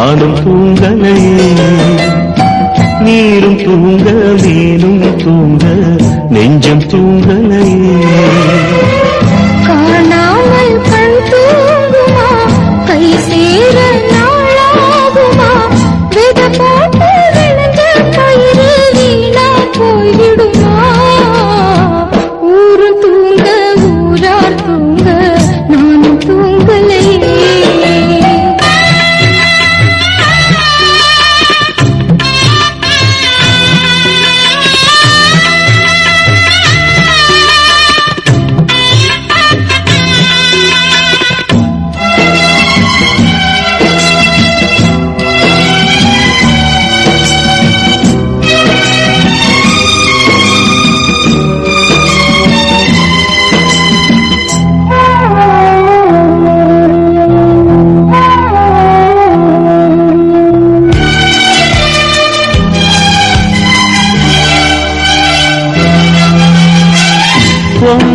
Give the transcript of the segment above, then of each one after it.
நானும் தூங்கலையே. நீரும் தூங்க மேலும் தூங்க நெஞ்சம் தூங்கலையே. காணாமல் கண் தூங்குமா, கை சேர நாளாகுமா, வித போட்டு விழுந்த கயிறு வீணா போய்விடுமா. ஊரு தூங்க ஊரார் தூங்க நானும் தூங்கலையே.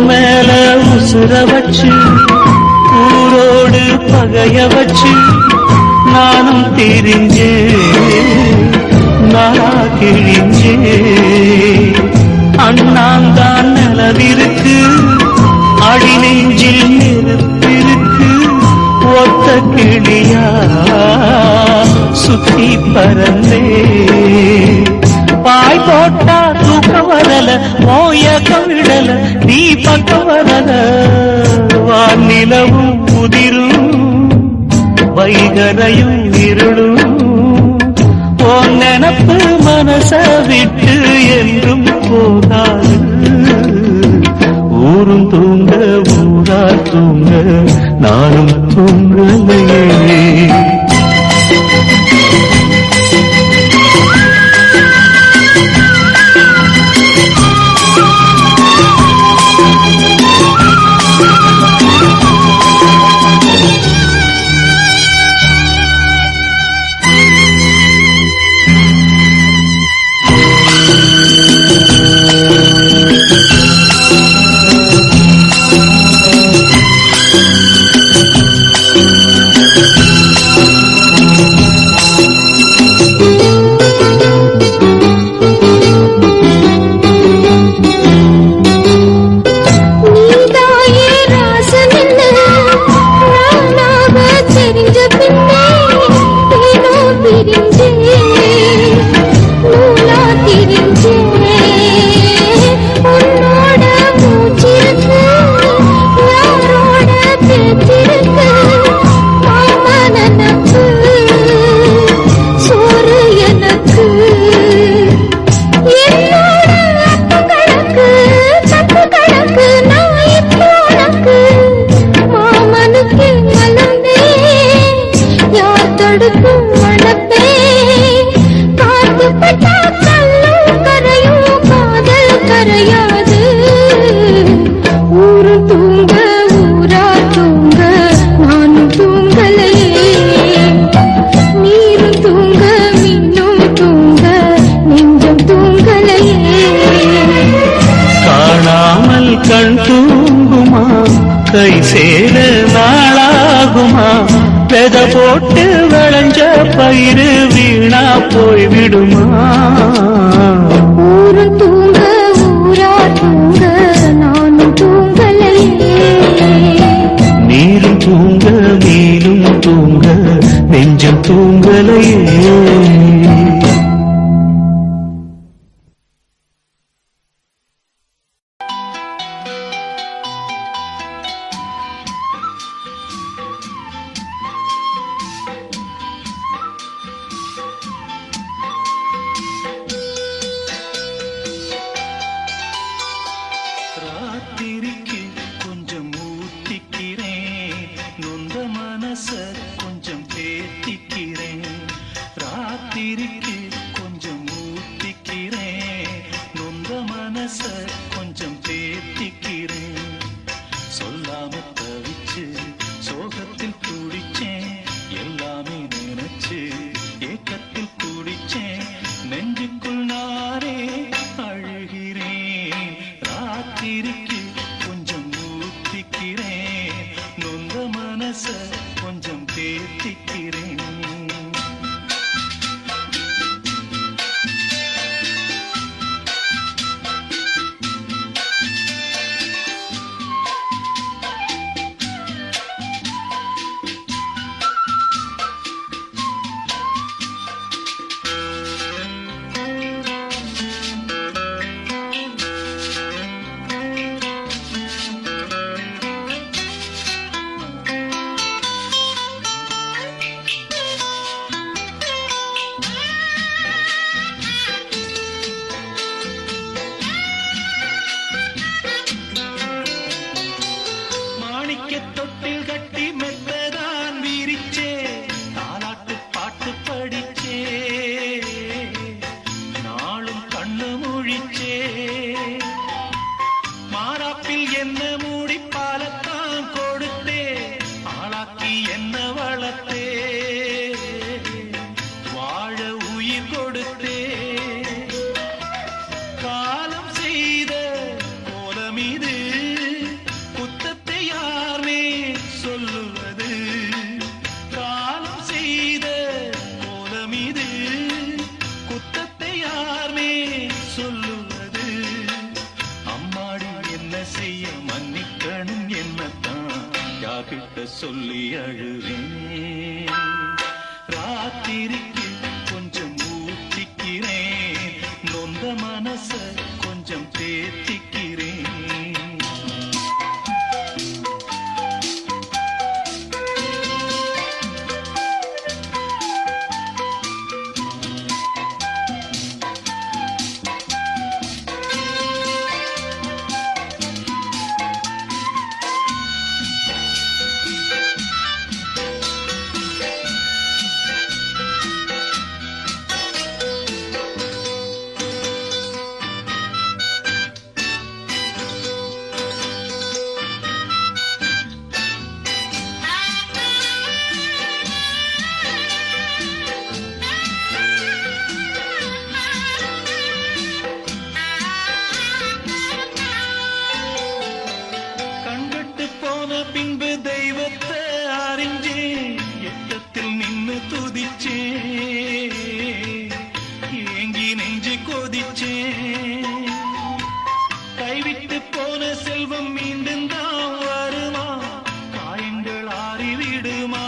மேல உசுர வச்சு ஊரோடு பகைய வச்சு நானும் தெரிஞ்சே நாளா கிழிஞ்சே. அண்ணாந்தான் நிலவிருக்கு அடி நெஞ்சில் நெருப்பிருக்கு. ஒத்த கிளியா சுத்தி பறந்தே பாய் போட்டா தூக்கம் வரல, மோயக்கம் விடல, நீ பக்கம் வரல. வானிலவும் முதிரும் வைகரையும் இருளும் உன் நினப்பு மனச விட்டு என்றும் போகாது. ஊரும் தூங்க ஊரா தூங்க நானும் தூங்கலையே. கண் தூங்குமா, கை சேர நாளாகுமா, வெத போட்டு விளைஞ்ச பயிறு வீணா போய்விடுமா. ஊரு தூங்க ஊரா தூங்க நானும் தூங்கலையே. நீரும் தூங்க நீரும் தூங்க நெஞ்சம் தூங்கலையே. ராத்திரிக்கு கொஞ்சம் ஊத்திக்கிறேன், நொந்த மனச கொஞ்சம் தேத்திக்கிறேன். ராத்திரிக்கு கொஞ்சம் ஊத்திக்கிறேன், நொந்த மனச கொஞ்சம் தேத்திக்கிறேன். சொல்லாம தவிச்சு சோகத்தில் துடிச்சேன், எல்லாமே நினைச்சு ஏக்கத்தில் குடிச்சேன். நெஞ்சுக்குள் நானே அழுகிறேன். ராத்திரிக்கு கொஞ்சம் ஊத்திக்கிறேன், நொந்த மனச கொஞ்சம் தேத்திக்கிறேன். என்ன மூடி பாலத்தான் கொடுத்தே ஆளாக்கி என்ன வளர்த்தே வாழ உயிர் கொடுத்தே காலம் செய்த கோலம் இது குத்தத்தை யாரே சொல்லுவது காலம் செய்த கோலம் இது குத்தத்தை யாரே சொல்லுவது அம்மாடி என்ன செய்ய மன்னிக்கணும் என்னத்தான் யார்கிட்ட சொல்லி அழுவேன் ராத்திரிக்கு கொஞ்சம் ஊத்திக்கிறேன் நொந்த மனச கொஞ்சம் தேத்திக்கிறேன் கண்கட்டு போன பின்பு தெய்வத்தை அறிஞ்சேன் எட்டத்தில் நின்னு துதிச்சேன் ஏங்கி நெஞ்சு கொதிச்சேன் கைவிட்டு போன செல்வம் மீண்டும் தான் வருமா காயங்கள் ஆறிவிடுமா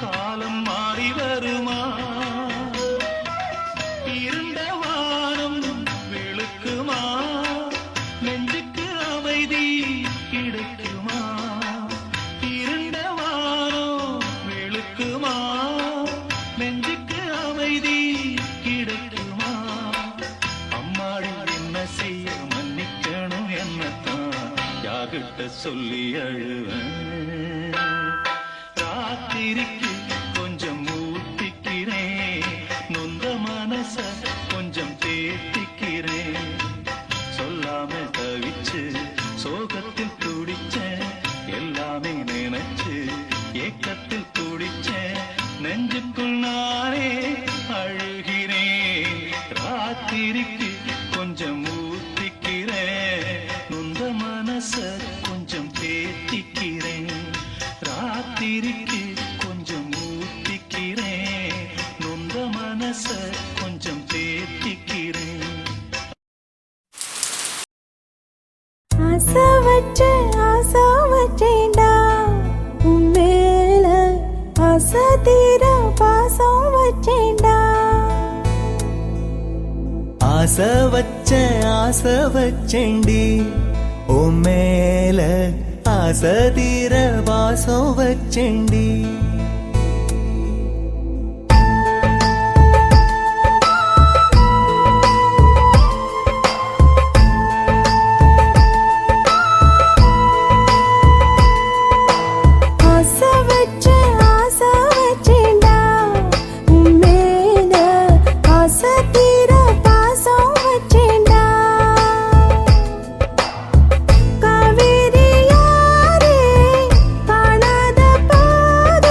காலம் மாறி வருமா இருண்ட வானம் வெளுக்குமா நெஞ்சுக்கு அமைதி கிடைக்குமா இருண்ட வானம் வெளுக்குமா நெஞ்சுக்கு அமைதி கிடைக்குமா அம்மாடி என்ன செய்ய மன்னிக்கணும் என்னத்தான் யார்கிட்ட சொல்லி அழுவேன் ராத்திரிக்கு கொஞ்சம் ஊத்திக்கிறேன் நொந்த மனச கொஞ்சம் தேத்திக்கிறேன் சொல்லாம தவிச்சு சோகத்தில் துடிச்சேன் எல்லாமே நினைச்சு ஏக்கத்தில் துடிச்சேன் நெஞ்சுக்குள் நானே அழுகிறேன் ராத்திரிக்கு கொஞ்சம் ஊத்திக்கிறேன் நொந்த மனச கொஞ்சம் தேத்திக்கிறேன் ராத்திரிக்கு கொஞ்சம் ஊத்திக்கிறேன் நொந்த மனச கொஞ்சம் தேத்திக்கிறேன் ஆசை வச்சேன்டா உன் மேல ஆசை தீர பாசம் வச்சேன்டா ஆசை வச்சேண்டி உன் மேல ஆசை தீர வாசம் வச்சேண்டி ஆசை வச்சேன்டா உன் மேல ஆசை தீர பாசம் வச்சேன்டா காவேரி யாரே காணாத பாத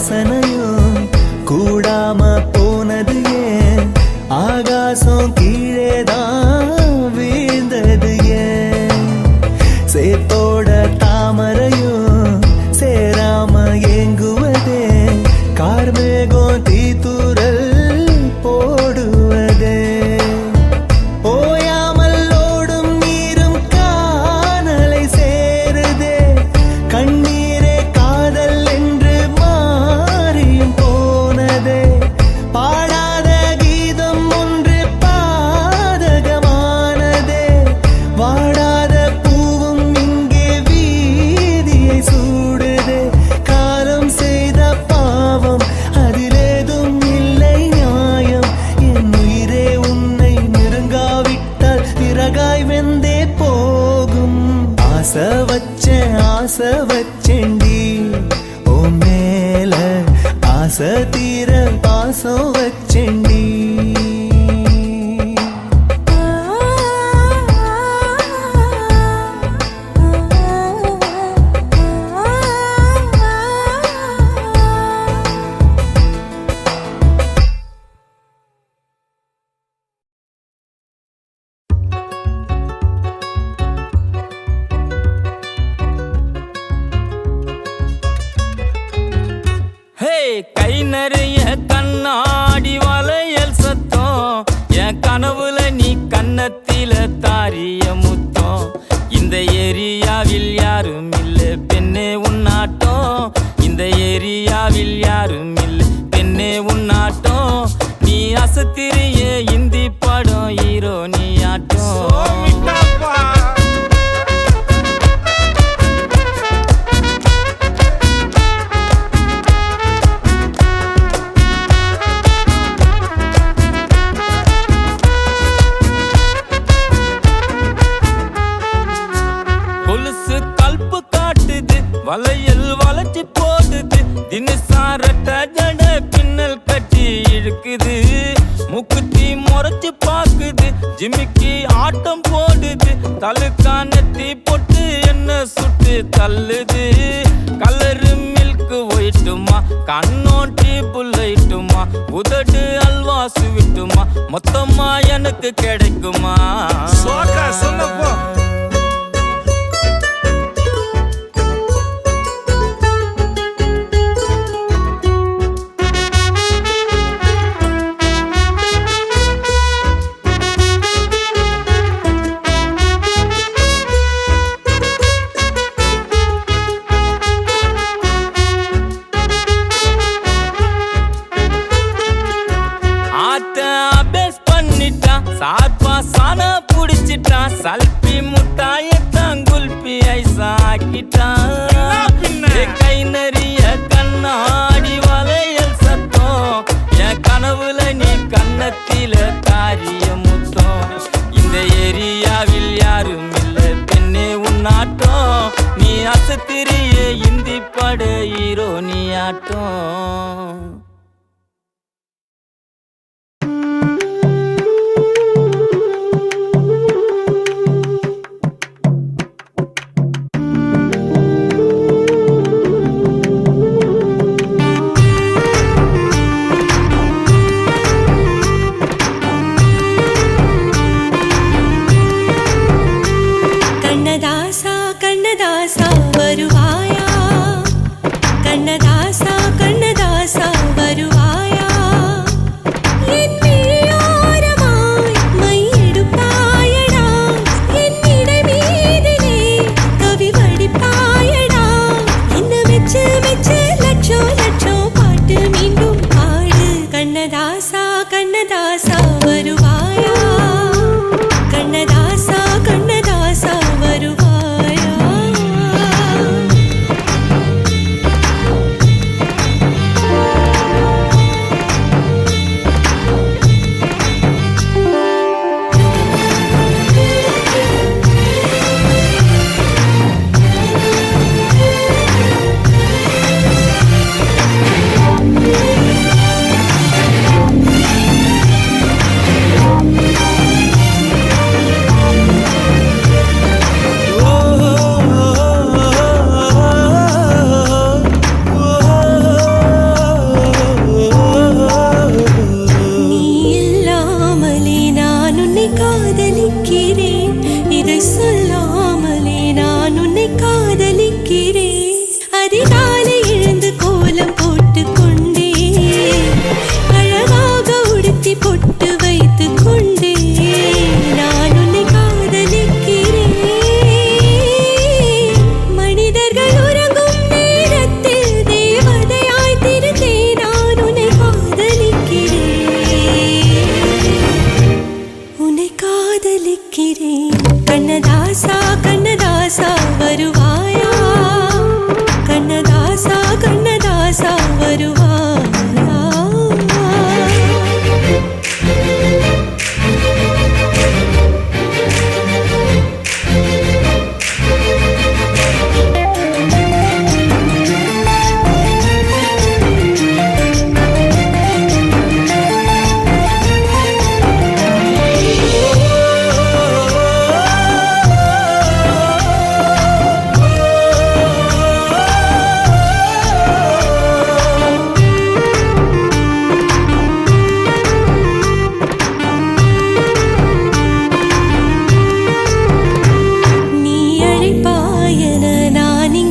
வாசனையும் கூடாம போனது ஏன் ஆகாசம் கீழேதான் வீழ்ந்தது ஏன் சேத்தோட தாமரையும் சேராம ஏங்குவதே கார்மேகம் தீத்துரல் போடுவதே ஓயாமல் ஓடும் நீரும் காணலை சேருதே கண்ணீரே காதல் என்று மாறியும் போனதே பாடாத கீதம் ஒன்று பாதகமானதே வாடாத பூவும் இங்கே வீதியை சூடுதே காலம் செய்த பாவம் அதிலேதும் இல்லை நியாயம் என் உயிரே உன்னை நெருங்காவிட்டால் பிறகாய் வெந்தே போகும் ஆசை வச்சேன்டி ஓ மேல ஆசை தீர பாசம் வச்சேன்டி கை நிறைய கண்ணாடி வளையல் சத்தம் என் கனவுல நீ கன்னத்தில தாரிய முத்தம் இந்த ஏரியாவில் யாரும் இல்ல பெண்ணே உன்னாட்டம் இந்த ஏரியாவில் யாரும் இல்ல பெண்ணே உன்னாட்டம் நீ அசத்திரிய இந்தி படம் ஹீரோ நீ ஆட்டம் வளையல் வளைச்சி போடுது தினசாரட்ட ஜட பின்னல் கட்டி இழுக்குது முக்குத்தி முறைச்சு பாக்குது ஜிமிக்கி ஆட்டம் போடுது தலுக்கானத்தி பொட்டு என்ன சுட்டு தள்ளுது கலரு மில்க் ஒயிட்டுமா கண்ணோட்டி புல்லைட்டுமா உதடு அல்வா சுவிட்டுமா மொத்தமா எனக்கு கிடைக்குமா சொன்னப்போ சார்பா சானா புடிச்சிட்டான் சல்பி முட்டாயத்தான் குல்பி ஐசாக்கிட்டான் கை நிறைய கண்ணாடி வளையல் சத்தம் என் கனவுல நீ கன்னத்தில தாரிய முத்தம் இந்த ஏரியாவில் யாரும் இல்ல பெண்ணே உன்னாட்டம் நீ அசத்திரிய இந்தி பட ஹீரோ நீ ஆட்டம் கண்ணதாசா வருவாயா கண்ணதாசா கண்ணதாசா வருவாயா என் விழியோரமாய் மையெடுப்பாயடா என்னிட மீதிலே கவி வடிப்பாயடா என்ன வெச்சு வெச்சு லட்சம் லட்சம் பாட்டு மீண்டும் பாடு கண்ணதாசா கண்ணதாசா வருவாயா கண்ணதாசா கண்ணதாசா வருவாயா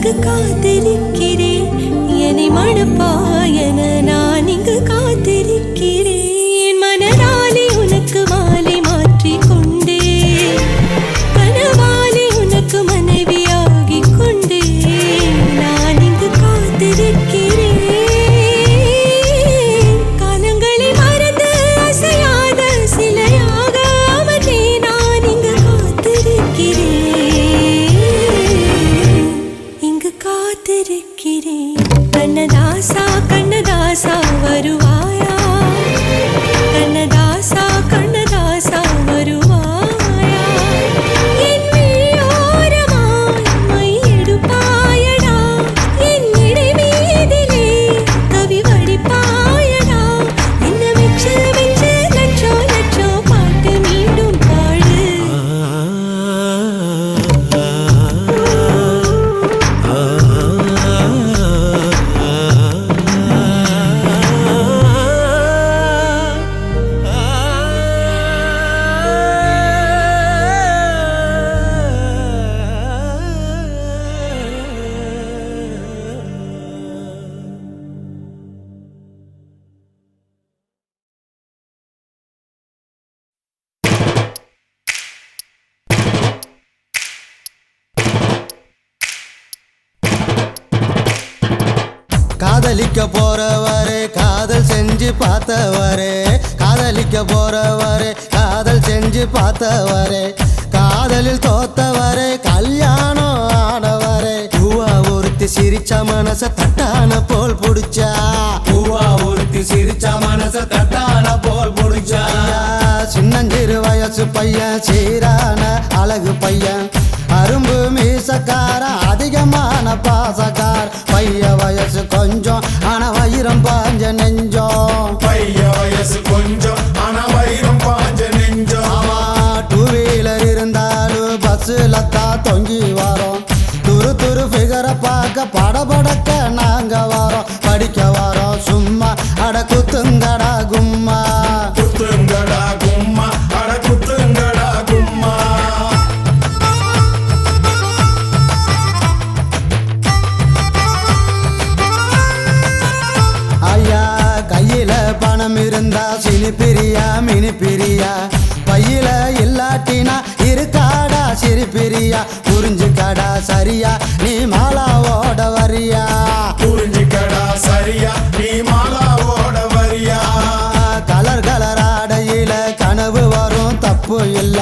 இங்கு காத்திருக்கிறேன் என்னை மணப்பாயன நான் இங்கு காத்திருக்கிறேன் மனதாலே உனக்கு மாலை மாற்றிக் கொண்டே கனவாலே உனக்கு மனைவியாகிக் கொண்டே நான் இங்கு காத்திருக்கிறேன் காலங்களை மறந்து அசையாத சிலையாக அமர்ந்தே நான் இங்கு காத்திருக்கிறேன் இங்கு காத்திருக்கிறேன் கண்ணதாசா கண்ணதாசா வருவாயா கண்ணதாசா கண்ணதாசா வருவாயா என் விழியோரமாய் மை எடுப்பாயடா என் இடை மீதிலே கவி வடிப்பாயடா என்ன வெச்சு வெச்சு லட்சோ லட்சோ பாட்டு மீண்டும் பாடு காதலிக்க போறவரே காதல் செஞ்சு பார்த்தவரே காதலிக்க போறவரே காதல் செஞ்சு பார்த்தவரே காதலில் தோத்தவரே கல்யாணம் ஆனவரே பூவா ஒருத்தி சிரிச்ச மனச தட்டான போல் புடிச்சா பூவா ஒருத்தி சிரிச்ச மனச தட்டான போல் புடிச்சா சின்னஞ்சிறு வயசு பையன் சீரான அழகு பையன் அரும்பு மீசக்கார அதிகமான பாசக்கார் பைய வயசு கொஞ்சம் ஆனா வயிறம் பாஞ்ச நெஞ்சம் பைய வயசு கொஞ்சம் ஆனா வயிறம் பாஞ்ச நெஞ்சம் ஆமா டூ வீலர் இருந்தாலும் பஸ்ஸுல தான் தொங்கி வரோம் துரு துரு ஃபிகரை பார்க்க படபடக்க நாங்க வரோம் படிக்க வரோம் சும்மா அட குத்துங்கடா கும்மா குத்துங்கடா கும்மா அட குத்துங்கடா கும்மா ஐயா கையில பணம் இருந்தா சினி பிரியா மினி பிரியா பையில இல்லாட்டினா இருக்காடா சிரி பிரியா புரிஞ்சுக்காடா சரியா நீ மாலாவோட வரியா புரிஞ்சுக்கடா சரியா நீ மாலாவோட வரியா கலர் கலர் ஆடையில கனவு வரும் தப்பு இல்ல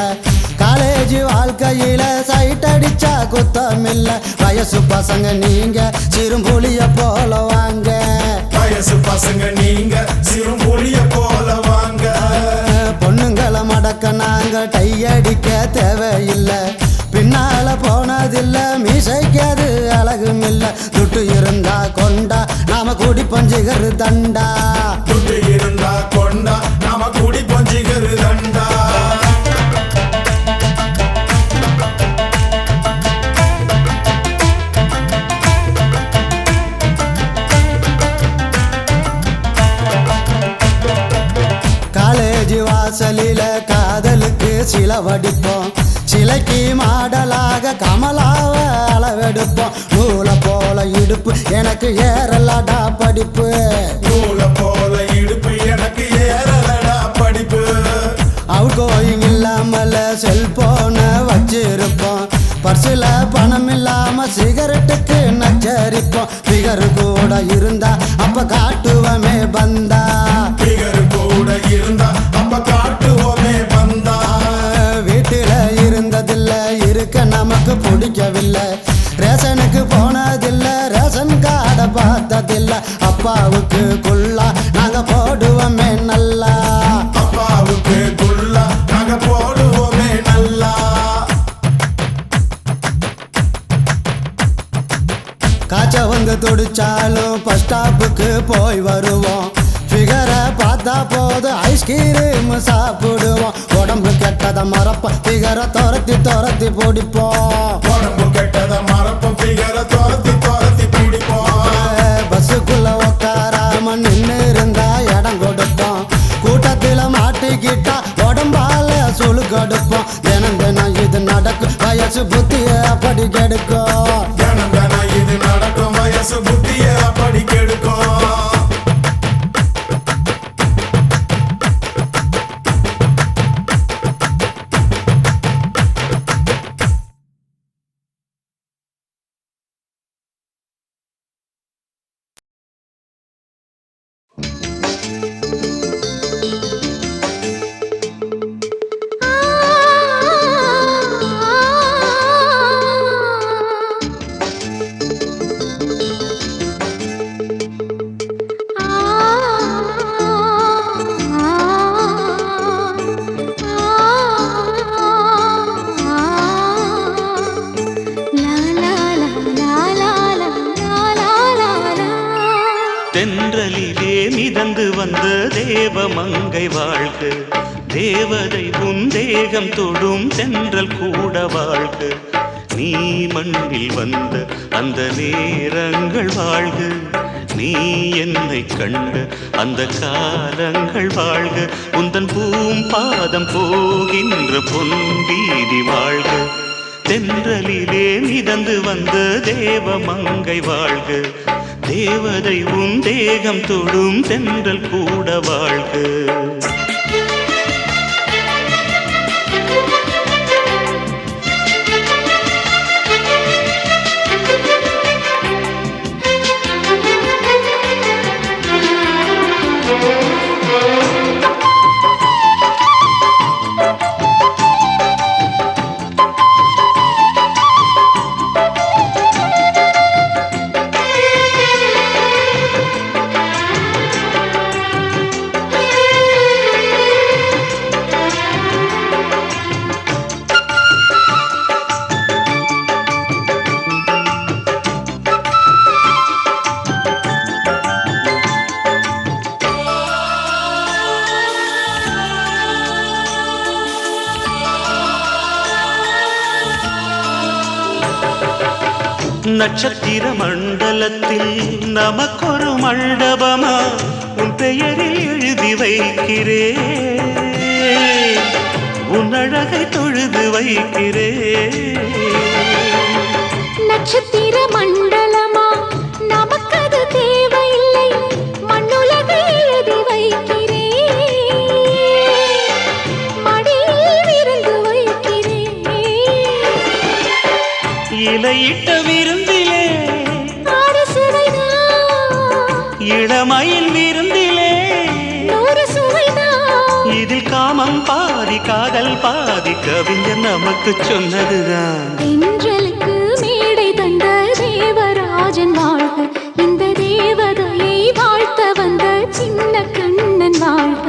காலேஜ் வாழ்க்கையில சைட் அடிச்சா குத்தம் இல்ல வயசு பசங்க நீங்க சிறும்புலிய போல வாங்க வயசு பசங்க நீங்க சிறுபுலிய போல வாங்க பொண்ணுங்களை மடக்க நாங்க டை அடிக்க தேவையில்லை பின்னால போனதில்ல மீசைக்காது அழகும் இல்ல துட்டு இருந்தா கொண்டா நாம கூடி பஞ்சுகரு தண்டா துட்டு இருந்தா கொண்டா நாம கூடி பஞ்சிகரு தண்டா காலேஜ் வாசலில காதலுக்கு சில வடிப்போம் சிலைக்கு மாடலாக கமலாவ அளவெடுப்போம் நூலை போல இடுப்பு எனக்கு ஏறலடா படிப்பு நூல போல இடுப்பு எனக்கு ஏறலடா படிப்பு அவுட் கோயிங் இல்லாமல செல்போன வச்சிருப்போம் பர்சில பணம் இல்லாம சிகரெட்டுக்கு நச்சரிப்போம் பிகர் கூட இருந்தா அப்ப காட்டுவமே பந்தா பிகரு கூட இருந்தா அப்ப காட்டுவோமே பந்தா வீட்டுல இருந்ததில்ல இருக்க நமக்கு பிடிக்கவில்லை ரேஷனுக்கு போனதில்ல ரேஷன் கார்டை பார்த்ததில்ல அப்பாவுக்கு குள்ளா நாங்க போடுவோமே நல்லா அப்பாவுக்கு குள்ளா நாங்க போடுவோமே நல்லா காய்ச்ச வந்து துடிச்சாலும் பஸ் ஸ்டாப்புக்கு போய் வருவோம் ஃபிகரை பார்த்தா போது ஐஸ்கிரீம் சாப்பிடுவோம் உடம்பு கெட்டதை மறப்போம் ஃபிகரை துரத்தி துரத்தி பிடிப்போம் உடம்பு கெட்டத மறப்போம் ஃபிகரை துரத்தி துரத்தி பிடிப்போம் பஸ்ஸுக்குள்ள உட்காராம நின்று இருந்தா இடம் கொடுப்போம் கூட்டத்தில் மாட்டிக்கிட்டா உடம்பால சுழு கொடுப்போம் தினம் தினம் இது நடக்கும் வயசு புத்திய அப்படி கெடுக்கும் தினம் தினம் இது தேவமங்கை வாழ்க, தேவதை உன் தேகம் தொடும் தென்றல் கூட வாழ்க, நீ மண்ணில் வந்த அந்த நேரங்கள் வாழ்க, நீ என்னை கண்ட அந்த காலங்கள் வாழ்க, உந்தன் பூம்பாதம் போகின்ற பொன் வீதி வாழ்க, தென்றலிலே மிதந்து வந்த தேவமங்கை வாழ்க, தேவதை உன் தேகம் தொடும் தென்றல் கூட வாழ்க. நட்சத்திர மண்டலத்தில் நமக்கொரு மண்டபமா உன் பெயரில் எழுதி வைக்கிறேன், உன் அழகை தொழுது வைக்கிறேன். நட்சத்திர மண்டலமா நமக்கது தேவையில்லை, மண்ணுலகை எழுதி வைக்கிறேன், மடியில் விருந்து வைக்கிறேன். இலையிட்ட விருந்திலே இளமயில் விருந்திலே இதில் காமம் பாதி காதல் பாதி கவிஞர் நமக்கு சொன்னதுதான். தென்றலுக்கு மேடை தந்த தேவராஜன் வாழ்க, இந்த தேவதையை வாழ்த்த வந்த சின்ன கண்ணன் வாழ்க.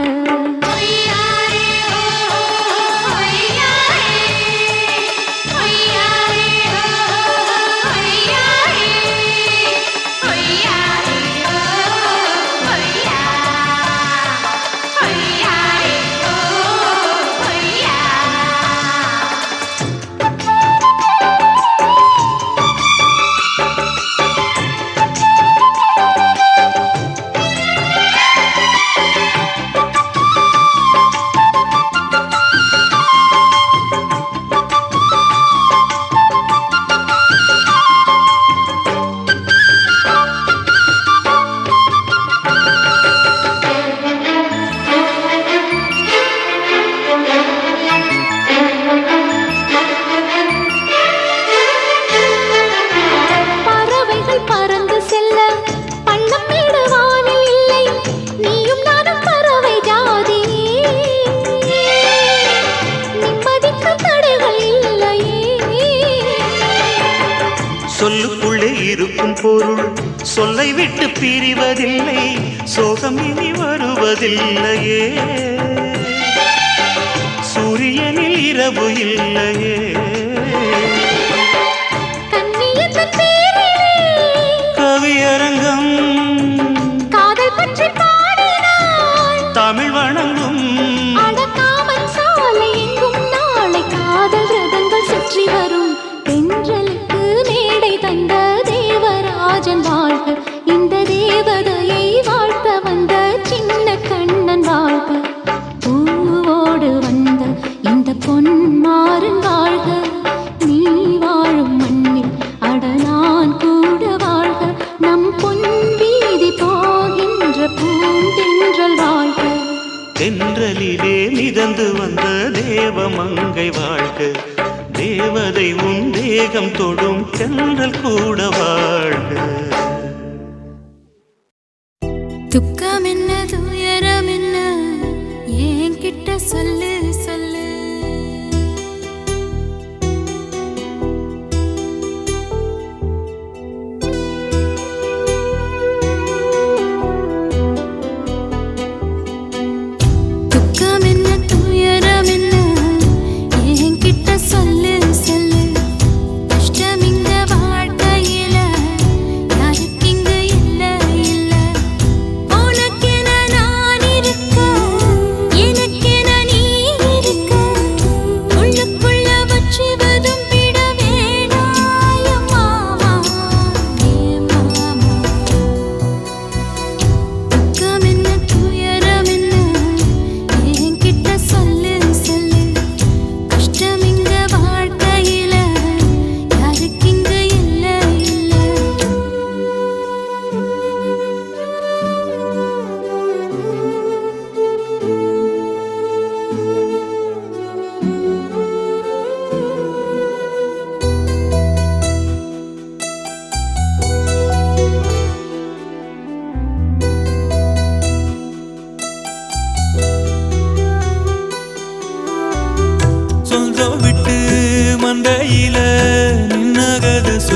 சொல்லுக்குள்ளே இருக்கும் பொருள் சொல்லை விட்டு பிரிவதில்லை, சோகம் இனி வருவதில்லையே, சூரியனில் இரவு இல்லையே. கவியரங்கம் காதல் பற்றி பாடினாள், தமிழ் வணங்கும் அடக்காமன் சாலை எங்கும் நாளை காதல் ரதங்கள் சுற்றி வரும். தென்றலுக்கு மேடை தந்த தேவராஜன் வாழ்க, இந்த தேவதையை வாழ்த்த வந்த சின்ன கண்ணன் வாழ்க. பூவோடு வந்த இந்த பொன்மாறன் வாழ்க, நீ வாழும் மண்ணில் அடலான் கூட வாழ்க, நம் பொன் வீதி போகின்ற பூந்தென்றல் வாழ்க. தென்றலிலே மிதந்து வந்த தேவமங்கை வாழ்க, தேவதை உன் தேகம் தொடும் தென்றல் கூட வாழ்க. துக்கம் என்ன துயரம் என்ன என்கிட்ட சொல்லு சொல்லு, துக்கம் என்ன துயரம் என்ன என்கிட்ட சொல்லு சொல்லு, கஷ்டம் இங்க வாழ்க்கையில யாருக்கு இங்க இல்ல இல்ல, உனக்கென நான் இருக்க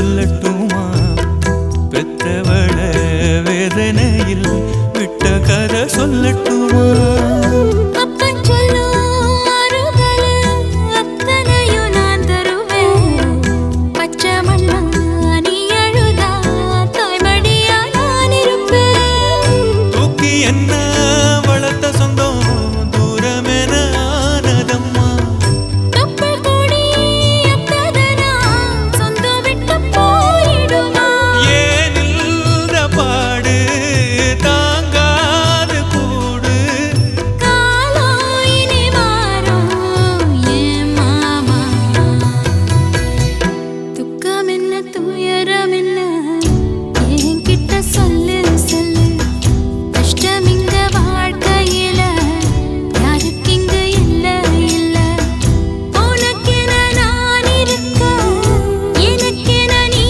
சொல்லட்டுமா பெத்தவள வேதனையில் விட்ட கதை சொல்லட்டுமா அப்பன் சொல்லும் ஆறுதலு அத்தனையும் நான் தருவேன். பச்சை மண்ணா நீ அழுதா தாய்மடியா நான் இருப்பேன். தூக்கி என்ன வளர்த்த சொந்தம் தூரமென ஆனதம்மா தொப்புள் கொடி அத்ததனா சொந்தம் விட்டு போயிடுமா? ஏனில்ற பாடு தாங்காது கூடு காலம் இனி மாறும் என் மாமா. துக்கம் என்ன துயரம் என்ன என்கிட்ட சொல்லு சொல்லு. கஷ்டம் இங்க வாழ்க்கையில யாருக்கு இங்க இல்ல இல்ல. உனக்கென நான் இருக்க எனக்கென நீ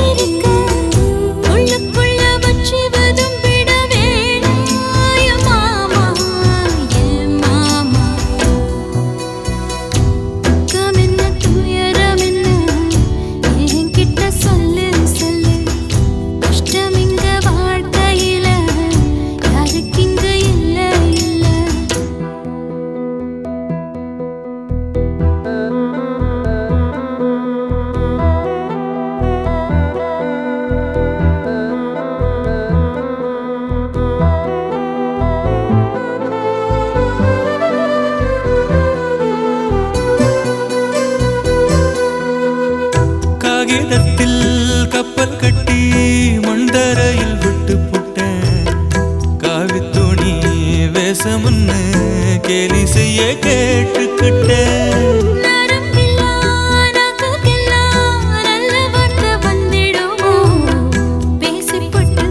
இருக்க. உள்ளுக்குள்ள வச்சுவதும் விட வேணாம் என் மாமா என் மாமா. துக்கம் என்ன துயரம் என்ன என்கிட்ட சொல்லு சொல்லு. கஷ்டம் இங்க வாழ்க்கையில யாருக்கு இங்க இல்ல இல்ல. காகிதத்தில் கப்பல் கட்டி மண்தரையில் விட்டு புட்டேன் காவித்துணி வேஷமுன்னு கேலி செய்ய கேட்டுக்கிட்டேன் நரம்பில்லா நாக்குக்கெல்லாம் நல்ல வார்த்தை வந்திடுமோ? பேசிப்பட்டு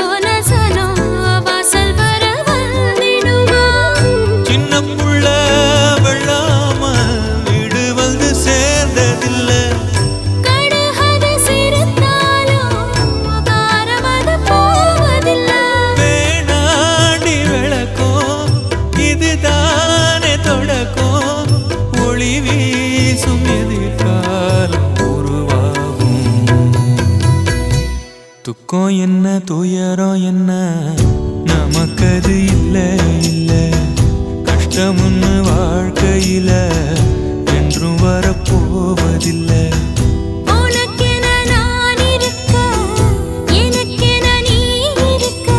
போன சனம் வாசல் வர வந்திடுமோ? சின்ன புள்ள வெள்ளாம வீடு வந்து சேர்ந்ததில்லை கடுகது சிரித்தாலும் காரமது போவதில்லை. வேணாண்டி விளக்கும் இதுதானே தொடக்கும் ஒளி வீசும் எதிர்காலம் உருவாகும் துக்கம் என்ன துயரம் என்ன நமக்கது இல்ல இல்ல கஷ்டம்னு வாழ்க்கையில என்றும் வரப்போவதில்லை உனக்கென நான் இருக்க எனக்கென நீ இருக்க.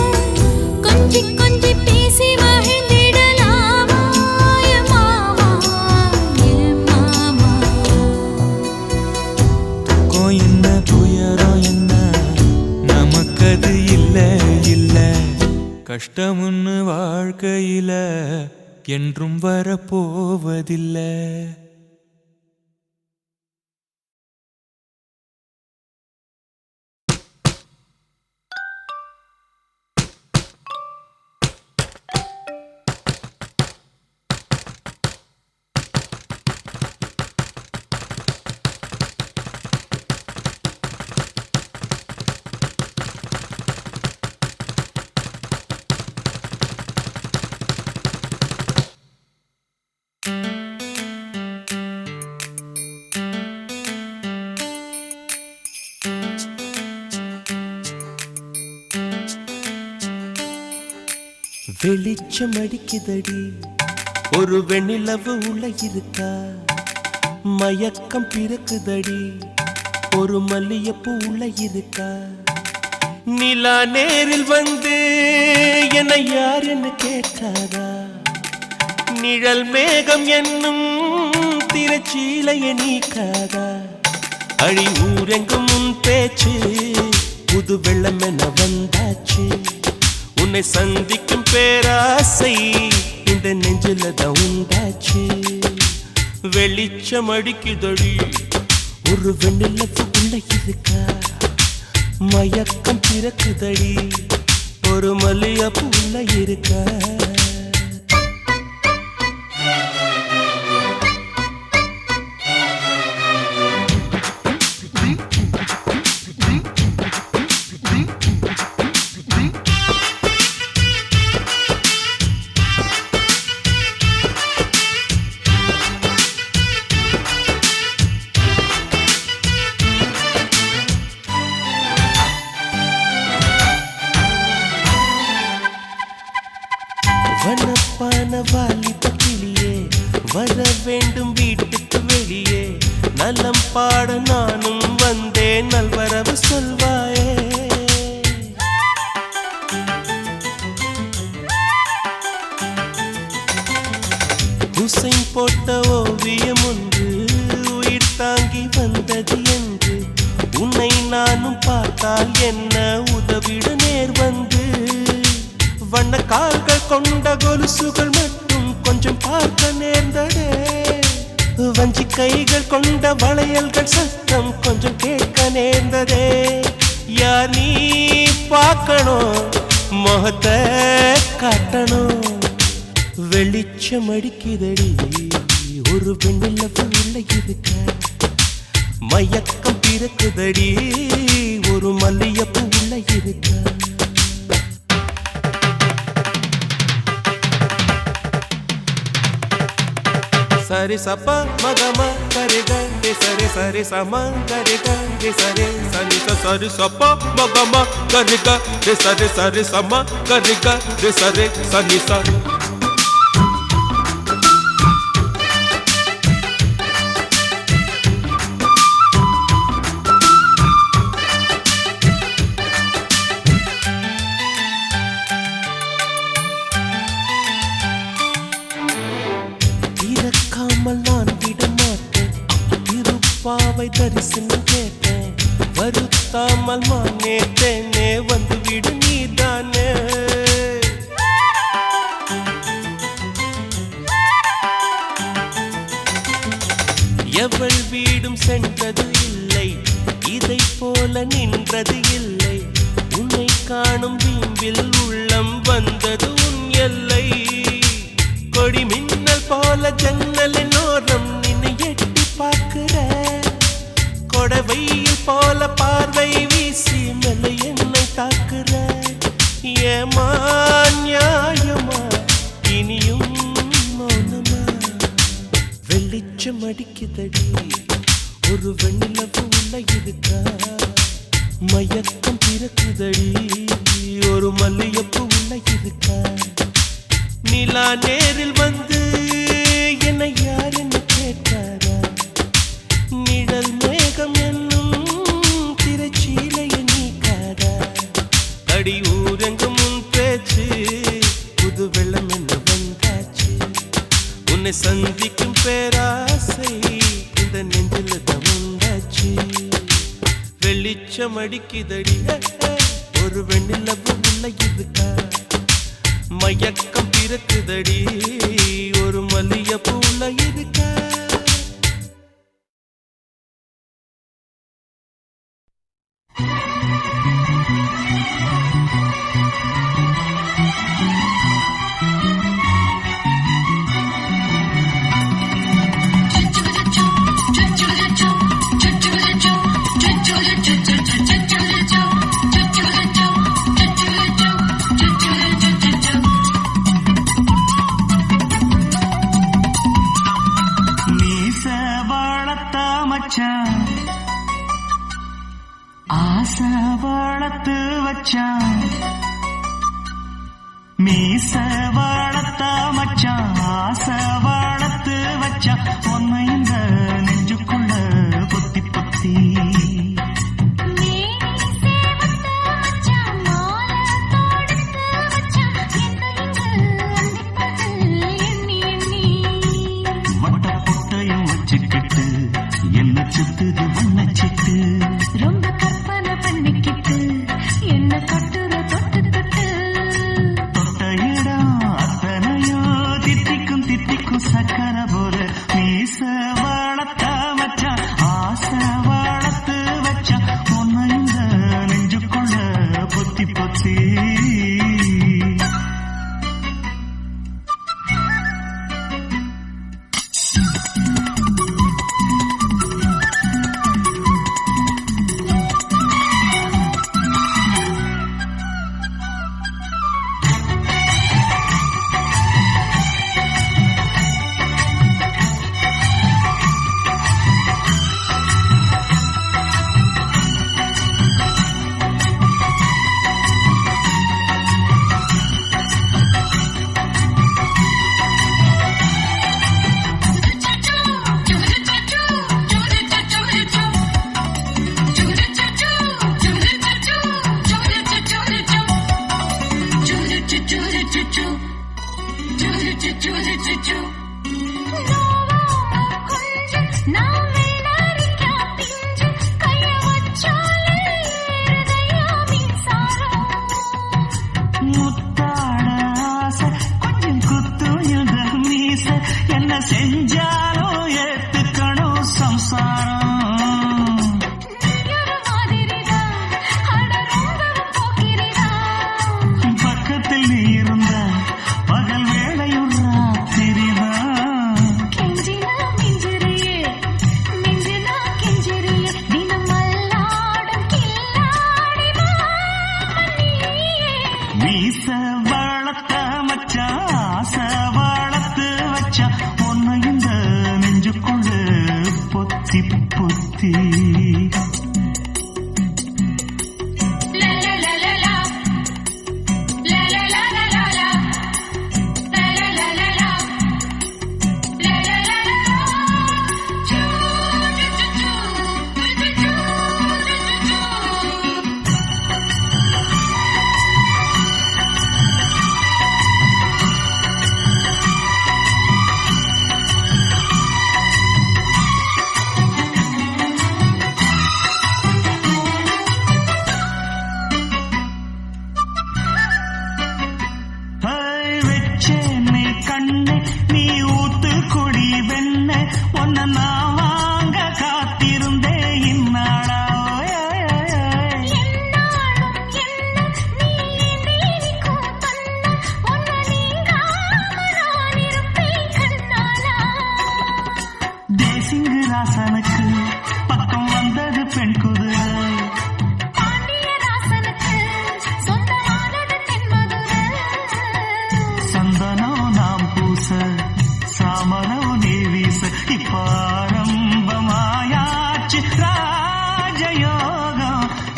கொஞ்சி கொஞ்சி பேசி மகிழ்ந்திடலாமா என் மாமா என் மாமா. துக்கம் என்ன துயரம் என்ன நமக்கது இல்ல இல்ல கஷ்டம்னு வாழ்க்கையில என்றும் வரப்போவதில்லை வெளிச்சம் அடிக்குதடி ஒரு வெண்ணிலவு உள்ள இருக்கா மயக்கம் பிறக்குதடி ஒரு மல்லியப்பூ உள்ள இருக்கா நிலா நேரில் வந்து என்னை யார் என்ன கேட்டாரா நிழல் மேகம் என்னும் திரைச்சீலைய நீக்காதா அழி ஊரெங்கும் உன் பேச்சு புது வெள்ளம் என வந்தாச்சு உன்னை சந்திக்கும் பேராசை இந்த நெஞ்சில தான் உண்டாச்சு வெளிச்சம் அடிக்குதடி ஒரு வெண்ணிலவு உள்ள இருக்கா மயக்கம் பிறக்குதடி ஒரு மல்லியப்பூ உள்ள இருக்கா பாட நானும் வந்தேன் நல்வரவு சொல்வாயே. ஹுசைன் போட்ட ஓவியம் ஒன்று உயிர் தாங்கி வந்தது என்று உன்னை நானும் பார்த்தால் என்ன உதவிட நேர் வந்து வண்ண கால்கள் கொண்ட கொலுசுகள் மட்டும் கொஞ்சம் பார்க்க நேர்ந்ததே. வஞ்சி கைகள் கொண்ட வளையல்கள் சத்தம் கொஞ்சம் கேட்க நேர்ந்ததே. யார் நீ பார்க்கணும் முகத்தை காட்டணும். வெளிச்சம் அடிக்குதடி ஒரு வெண்ணிலவு உள்ள இருக்க. மயக்கம் பிறக்குதடி ஒரு மல்லியப்பு உள்ள இருக்க. சரி சப்ப மகம கரிக சரி சரி சம கரிக சரி சரி சரி சப்ப மகம கரிக சரி சரி சம கரிக சரி சனி ச. நான் விடமாட்டேன் திருப்பாவை தரிசனம் கேட்டேன். வருத்தாமல் மானேட்டேனே வந்து விடு நீதானே. எவள் வீடும் சென்றது இல்லை இதை போல நின்றது இல்லை. உன்னை காணும் வீம்பில் உள்ளம் வந்தது உன் எல்லை. கொடி மின்னல் போல ஜன்னலின் ஓரம் நின்னு எட்டி பார்க்கிற. கொடவையில் போல பார்வை வீசி மெல்ல என்னை தாக்குற. ஏமா நியாயமா இனியும் மௌனமா. வெளிச்சம் அடிக்குதடி ஒரு வெண்ணிலவு உள்ள இருக்கா. மயக்கம் பிறக்குதடி ஒரு மல்லியப்பு உள்ள இருக்கா. நிலா நேரில் வந்து என்னை யார் என்று கேட்டாரா. நிழல் மேகம் என்னும் திரைச்சீலையை நீக்காதா. அடி ஊரெங்கும் உன் பேச்சு புது வெள்ளம் என்ன வந்தாச்சு. உன்னை சந்திக்கும் பேராசை இந்த நெஞ்சில் தவந்தாச்சு. வெளிச்சம் அடிக்குதடி ஒரு வெண்ணிலவு உள்ள இருக்கா. மயக்கம் பிறக்குதடி ஒரு மல்லியப்பு உள்ள இருக்க. ஆசை வளர்த்து வச்சான் மீச வளர்த்த மச்சான். ஆசை வளர்த்து வச்சான் ஒன்னு இந்த நெஞ்சுக்குள்ள பொத்தி பொத்தி. வட்ட பொட்டையும் வச்சுக்கிட்டு என்ன சுத்துது வண்ணச்சிட்டு. ரொம்ப கற்பனை பண்ணிக்கிட்டு என்ன கட்டுற தொட்டு தொட்டு. தொட்ட இடம் அத்தனையோ தித்திக்கும் தித்திக்கும் சக்கர போல மீச வளர்த்த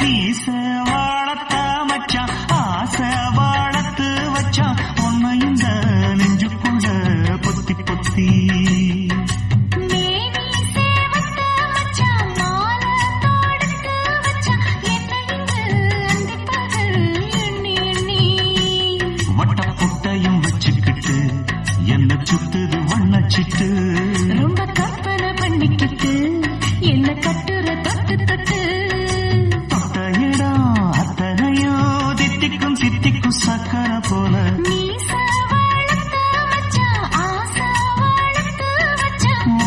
மீச வாழத்த மச்சான் ஆசை வாழத்து வச்சான் உன்னை இந்த நெஞ்சுக்குள்ள பொத்தி பொத்தி வட்டப்புட்டையும் வச்சுக்கிட்டு என்ன சுத்துது வண்ணச்சிட்டு ரொம்ப கற்பனை பண்ணிக்கிட்டு என்ன கட்டுற தொட்டு தொட்டு தொட்ட இடம் அத்தனையோ தித்திக்கும் சித்திக்கும் சக்கர போல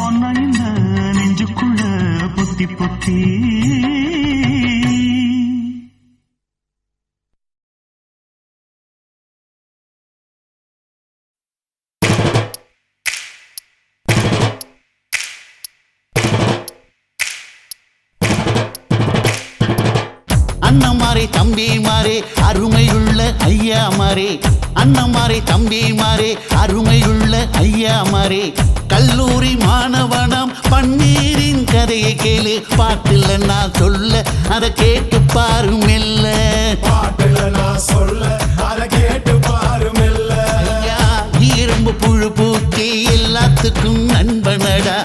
உன்னை இந்த நெஞ்சுக்குள்ள பொத்தி பொத்தி அண்ணன் மாறே தம்பி மாறே அருமையுள்ள ஐயா மாறே அண்ணன் மாறே தம்பி மாறே அருமையுள்ள ஐயா மாறே கல்லூரி மாணவனம் பன்னீரின் கதையை கேளு பாட்டுல நான் சொல்ல அதை கேட்டு பாரு மெல்ல பாட்டுல நான் சொல்ல அதை கேட்டு பாரு மெல்ல ஐயா இரும்பு புழு பூக்கி எல்லாத்துக்கும் நண்பனடா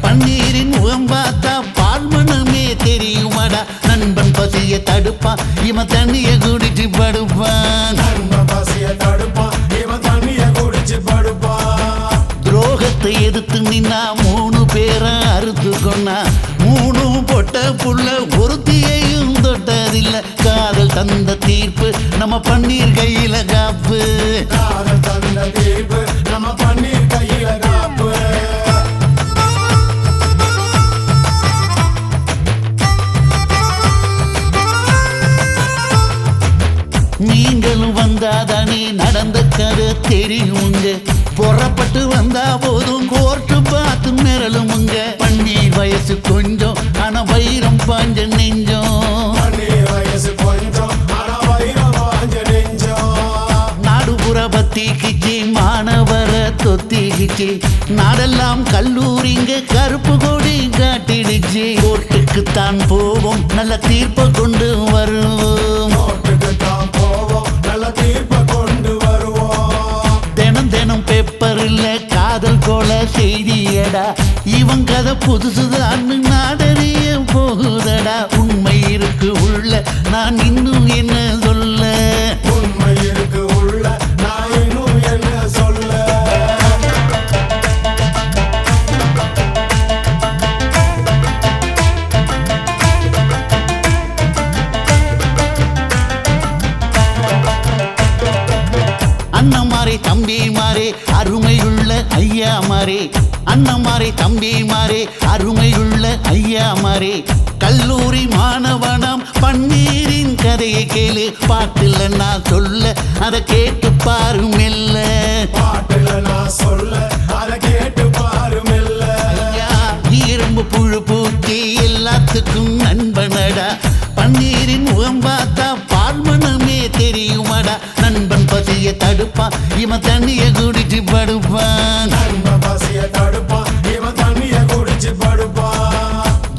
பன்னீரின் முகம் பார்த்தா பால்மனமே தெரியுமாடா நண்பன் பசிய தடுப்பான் இவன் தண்ணிய குடிச்சு படுப்பான் நண்பன் பசிய தடுப்பான் இவன் தண்ணிய குடிச்சு படுப்பான் துரோகத்தை எதிர்த்து நின்னா 3 பேரை அறுத்து கொண்டா 3 பொட்ட புள்ள ஒருத்தியையும் தொட்டதில்ல காதல் தந்த தீர்ப்பு நம்ம பன்னீர் கையில காப்பு காதல் தந்த தீர்ப்பு நம்ம பன்னீர் கையில காப்பு நீங்களும் வந்தாதானே நடந்த கதை தெரியுங்க புறப்பட்டு வந்தா போதும் கோர்ட்டு பார்த்து மிரளுமுங்க பன்னீர் வயசு கொஞ்சம் ஆனா வைரம் பாஞ்ச நெஞ்சம் பன்னீர் வயசு கொஞ்சம் ஆனா வைரம் பாஞ்ச நெஞ்சம் நாடுபுற பத்திக்கிச்சு மாணவர தொத்திக்கிச்சு நாடெல்லாம் கல்லூரிங்க கருப்பு கொடி காட்டிடுச்சு கோர்ட்டுக்கு தான் போவோம் நல்ல தீர்ப்பை கொண்டு வருவோம் கோர்ட்டுக்கு தான் போவோம் நல்ல தீர்ப்பை கொண்டு வருவோம் தினம் தினம் பேப்பர்ல காதல் கொல செய்தியடா இவன் கதை புதுசுதான் நாடறிய போகுதடா உண்மை இருக்கு உள்ள நான் இன்னும் என்ன சொல்ல உண்மை இருக்கு உள்ள நான் இன்னும் என்ன சொல்ல அண்ணன் மாறே தம்பி மாறே அருமையுள்ள ஐயா மாறே அண்ணன் மாறே தம்பி மாறே அருமையுள்ள ஐயா மாறே கல்லூரி மாணவனம் பன்னீரின் கதையை கேளு பாட்டுல நான் சொல்ல அதை கேட்டு பாரு மெல்ல பாட்டுல நான் சொல்ல அதை கேட்டு பாரு மெல்ல ஐயா இரும்பு புழு பூக்கி எல்லாத்துக்கும் நண்பனடா பன்னீரின் முகம் பார்த்தா பால்மனமே தெரியுமாடா நண்பன் பசிய தடுப்பான் இவன் தண்ணிய குடிச்சு படுப்பான் நண்பன் பசிய தடுப்பான் இவன் தண்ணிய குடிச்சு படுப்பான்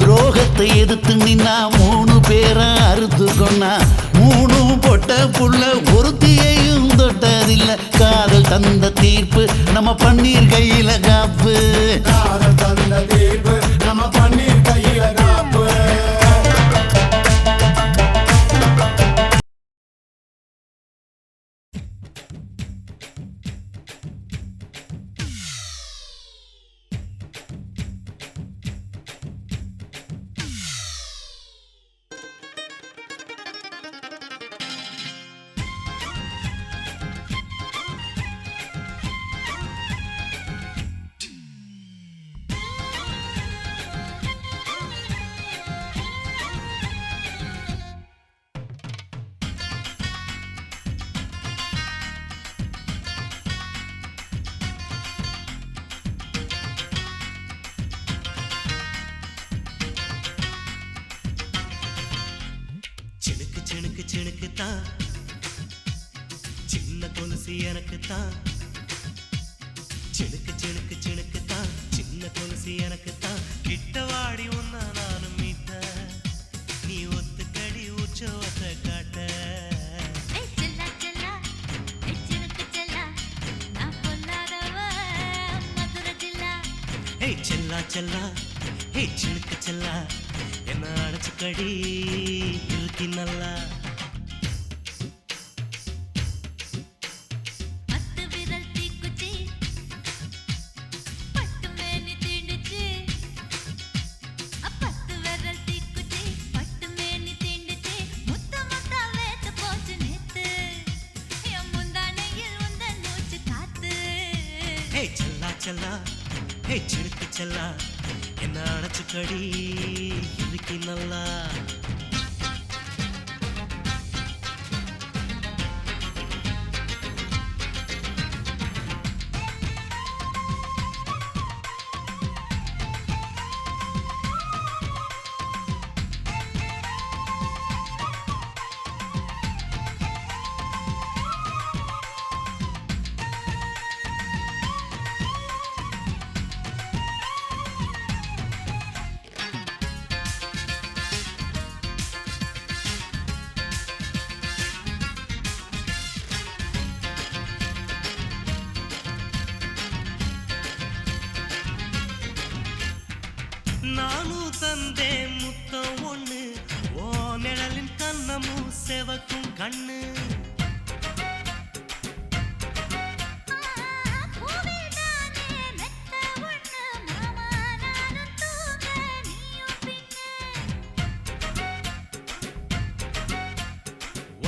துரோகத்தை எதிர்த்து நின்னா 3 பேரை அறுத்து கொண்டா 3 பொட்ட புள்ள ஒருத்தியையும் தொட்டதில்ல காதல் தந்த தீர்ப்பு நம்ம பன்னீர் கையில காப்பு காதல் தந்த தீர்ப்பு நம்ம பன்னீர் கையில காப்பு சிணுக்கு சிணுக்கு தான் சின்ன கொலுசு எனக்கு தான் சிணுக்கு சிணுக்கு சிணுக்கு தான் சின்ன கொலுசு எனக்கு தான் கிட்ட வாடி ஒன்னா நானும் மீட்ட நீ ஒத்துக்கடி உச்ச செல்லா செல்லா ஹே சிலுக்கு செல்லா என்ன அடைச்சு கடி இழுக்கி நல்லா செல்லா செல்லா ஹே சிலுக்கு செல்லா என்ன அடைச்சு கடி இழுக்கி நல்லா நானும் தந்தே முத்தம் ஒண்ணு ஓ நிழலின் கண்ணமும் செவக்கும் கண்ணு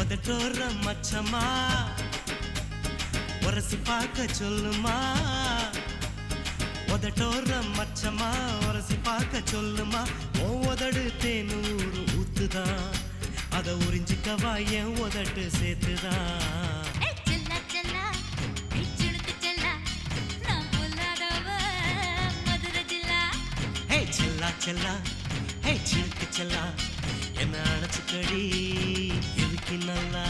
உதட்டோர மச்சமா உரசி பார்க்க சொல்லுமா உதட்டோர மச்சமா உரசி பார்க்க சொல்லுமா உதடு தேனூர் ஊத்துதான் அத உறிஞ்சிக்கவா என் உதட்டு சேர்த்துதான் செல்லா செல்லா ஹே சிலுக்கு செல்லா என்ன அடைச்சு கடி இழுக்கி நல்லா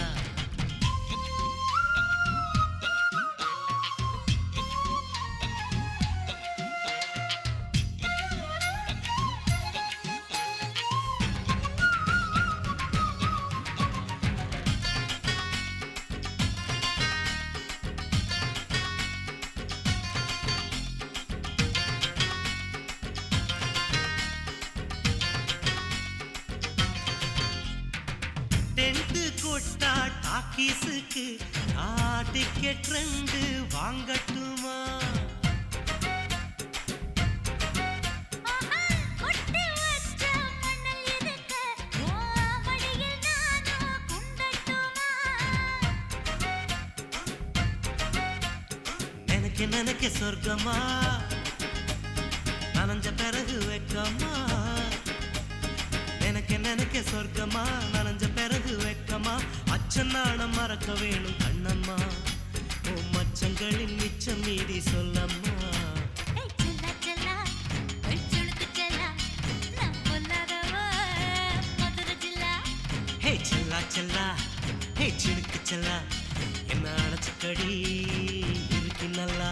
டென்ட் கொட்டா டாக்கீஸுக்கு டிக்கெட் 2 வாங்கட்டுமா நினைக்க நினைக்க சொர்க்கமா நனைஞ்ச பிறகு வெக்கமா நினைக்க நினைக்க சொர்க்கமா நனைஞ்ச பிறகு வெக்கமா அச்சநாணம் மறக்க வேணும் கண்ணம்மா ஓ மச்சங்களின் மிச்சம் மீதி சொல்லம்மா ஹே செல்லா செல்லா ஹே சிலுக்கு செல்லா என்ன அடைச்சு கடி இருக்கு நல்லா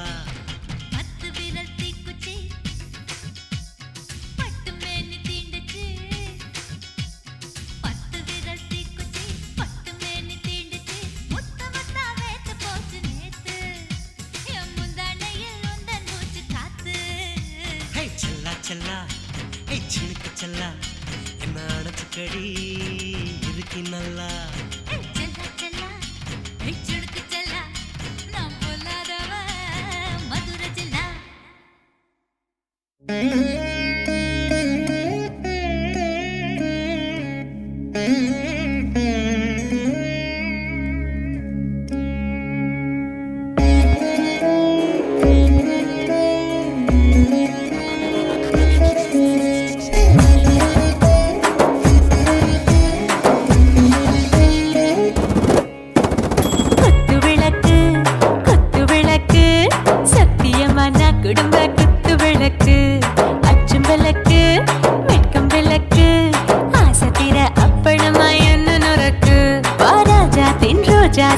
செல்லா ஹே சிலுக்கு செல்லா என்ன அடைச்சு கடி இருக்கு நல்லா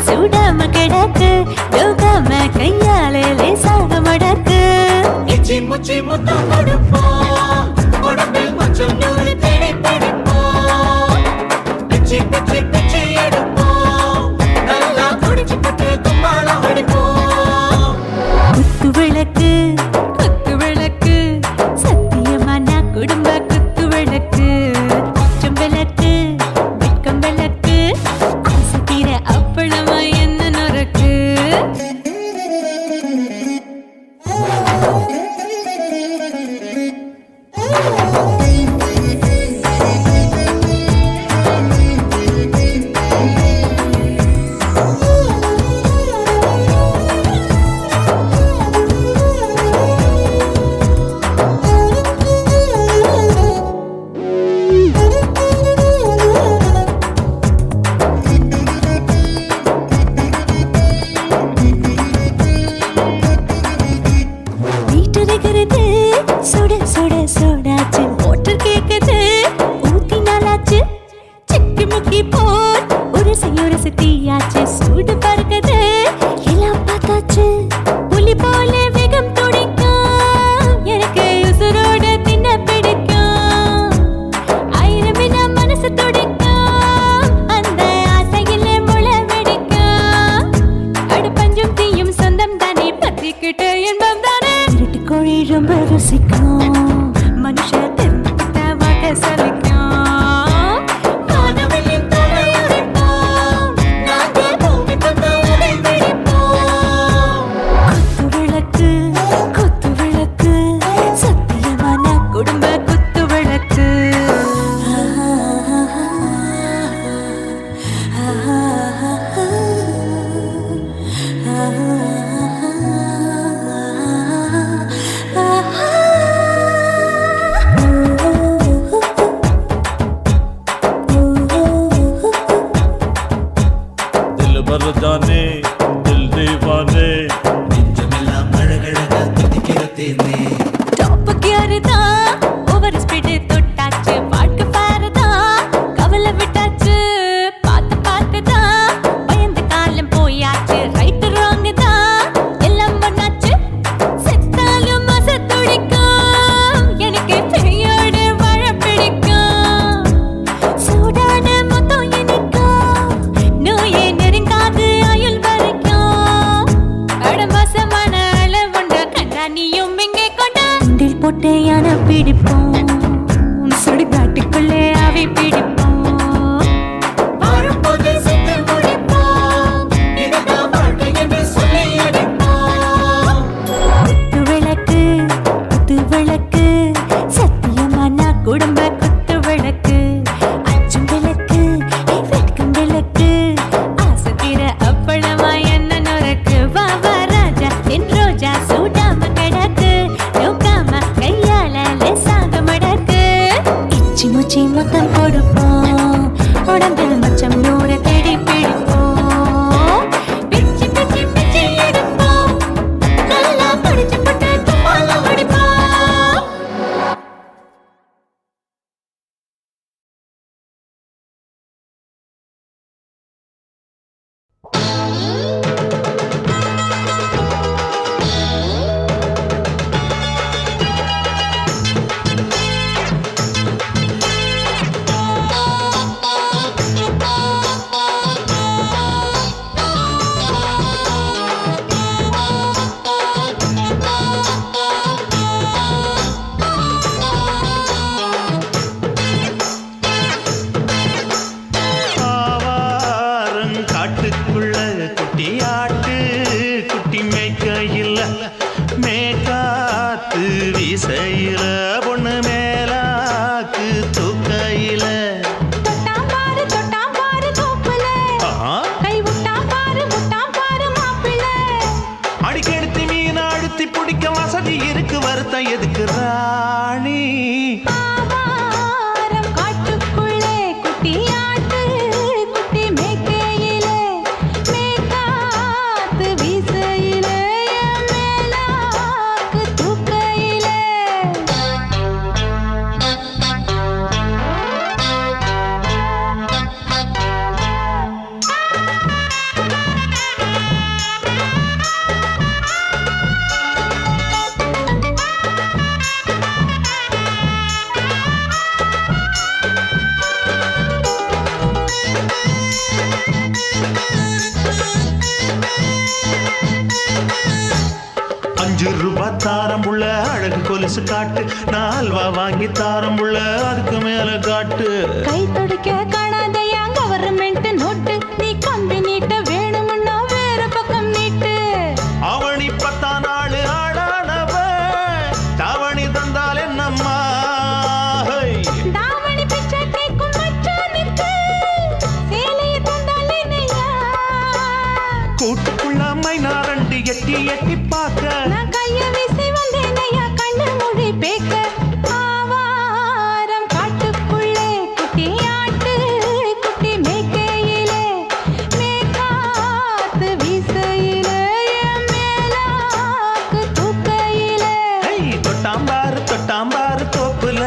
சுடாம கிடக்கு யோகாம கையாலே லேசாக மடக்கு இச்சி முச்சி முத்தம் கொடுப்போம் உடம்பில் கொஞ்சம் நூறு தேடி பிடிப்போம் பிச்சி பிச்சி பிச்சி எடுப்போம் நல்லா குடிச்சு பட்டு கும்பாலம் அடிப்போம் குத்து விளக்கு ரொம்ப ரசிக்கும் மனுஷ தெரிஞ்சுக்கிட்ட வகை சலிக்கும் காணவெளியின் தலையுடைப்போம் நாங்கள் பூமி தந்த உதை வெடிப்போம் குத்து விளக்கு சத்தியமான குடும்ப குத்து விளக்கு दिल भर जाने दिल दीवाने டாப் கியர் தான் ஓவர் ஸ்பீடு தொட்டாச்சு பாட்டு பாருதான் கவலை விட்டாச்சு பார்த்து தான் பயந்து காலம் போயாச்சு ரைட் ராங் தான் எல்லாம் பண்ணாச்சு செத்தாலும் மச துடிக்கும் எனக்கு பெரியோடு வாழ பிடிக்கும் சூடான மொத்தம் இனிக்கும் நோயே நெருங்காது ஆயுள் வரைக்கும் அடமோசமான அளவுண்ட கண்டா நீயும் இங்கே கொண்டா உண்டில் போட்டு யானை பிடிப்போம் சுடுகாட்டுக்குள்ளே அவை பிடிப்போம் வாழும்போது செத்து முடிப்போம் இதுதான் வாழ்க்கை என்று சொல்லி அடிப்போம் குத்து விளக்கு சத்தியமான குடும்ப குத்து விளக்கு அச்சும் விளக்கு வெட்கும் விளக்கு ஆசை தீர அப்பளமா என்ன நொறுக்கு வா வா ராஜா என் ரோஜா சூடாம கிடக்கு நோக்காம கையால லேசாக மடக்கு இச்சி முச்சி மொத்தம் கொடுப்போம் உடம்பில் மச்சம் நூறு தேடி பிடிப்போம் பிச்சி பிச்சி பிச்சி எடுப்போம் நல்லா படிச்சு போட்டு துப்பால படிப்போம் ஆவாரம் காட்டுக்குள்ள குட்டி ஆட்டு குட்டி மேய்க்கையில் மேக்காத்து வீசையில பொண்ணு மேலாக்கு தூக்கையில தொட்டாம் பாரு தோப்புல கை விட்டாம் பாரு மாப்பிள்ளை அடிக்கெடுத்து மீன் அழுத்தி பிடிக்க வசதி இருக்கு வருத்தம் எதுக்கு ராணி ஆவாரம் காட்டுக்குள்ளே குட்டி ஆட்டு குட்டி மேய்க்கையிலே மேய்க்காத்து வீசையிலே மேலாக்கு தூக்கையிலே ₹5 தாரம் புள்ள அழகு கொலுசு காட்டு நான் அல்வா வாங்கி தாரம் புள்ள அதுக்கு மேல காட்டு கை துடிக்க காணாதையா கவர்மெண்ட் நோட்டு நீ கம்பி நீட்ட வேணும்னா வேற பக்கம் நீட்டு அவனி 10 நாள் ஆடானவ தாவணி தந்தால் என்னம்மா தாவணி பிச்சை கேக்கும் மச்சானுக்கு சேலையை தந்தாலே நையா கூட்டுக்குள்ள மைனாரண்டு எட்டி எட்டி பார்க்க நான் கைய வீசி வந்தேன் ஐயா கண்ணு மொழி பேக்க ஆவாரம் காட்டுக்குள்ளே குட்டி ஆட்டு குட்டி மேய்க்கையிலே மேய்க்காத்து வீசையிலே மேலாக்கு தூக்கையிலே தொட்டாம்பாரு தோப்புல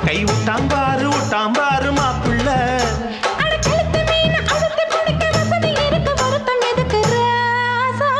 கை விட்டாம்பாரு மாப்பிள்ள அட கழுத்து மீன் அழுத்து பிடிக்க வசதி இருக்கு வருத்தம் எதுக்கு ராசா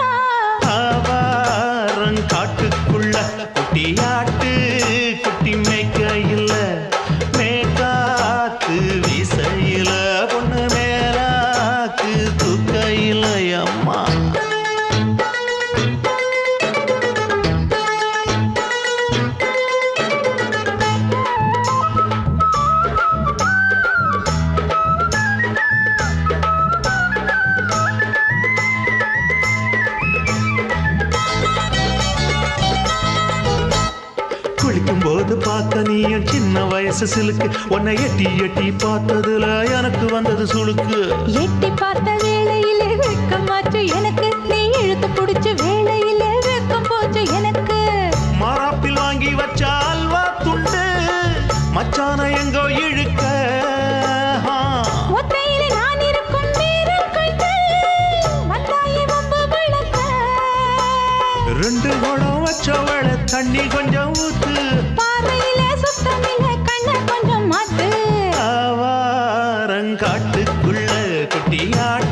வயசு சிலுக்கு உன்னை எட்டி எட்டி பார்த்ததுல எனக்கு வந்தது சுளுக்கு எட்டி பார்த்த வேளையிலே வெட்கமாச்சு எனக்கு நீ இழுத்து பிடிச்ச வேளையிலே வெட்கம் போச்சு எனக்கு மாறாப்பில் வாங்கி வச்ச அல்வா துண்டு மச்சான எங்கோ இழுக்க ஒத்தையிலே நான் இருக்கும் நேரம் கண்டு வந்தாயே வம்பு விளக்க ரெண்டு குடம் வச்சவள தண்ணி கொஞ்சம் ஊத்து பார்வையிலே சுத்தமில்லை கண்ணை கொஞ்சம் மாத்து ஆவாரங்காட்டுக்குள்ள குட்டியாட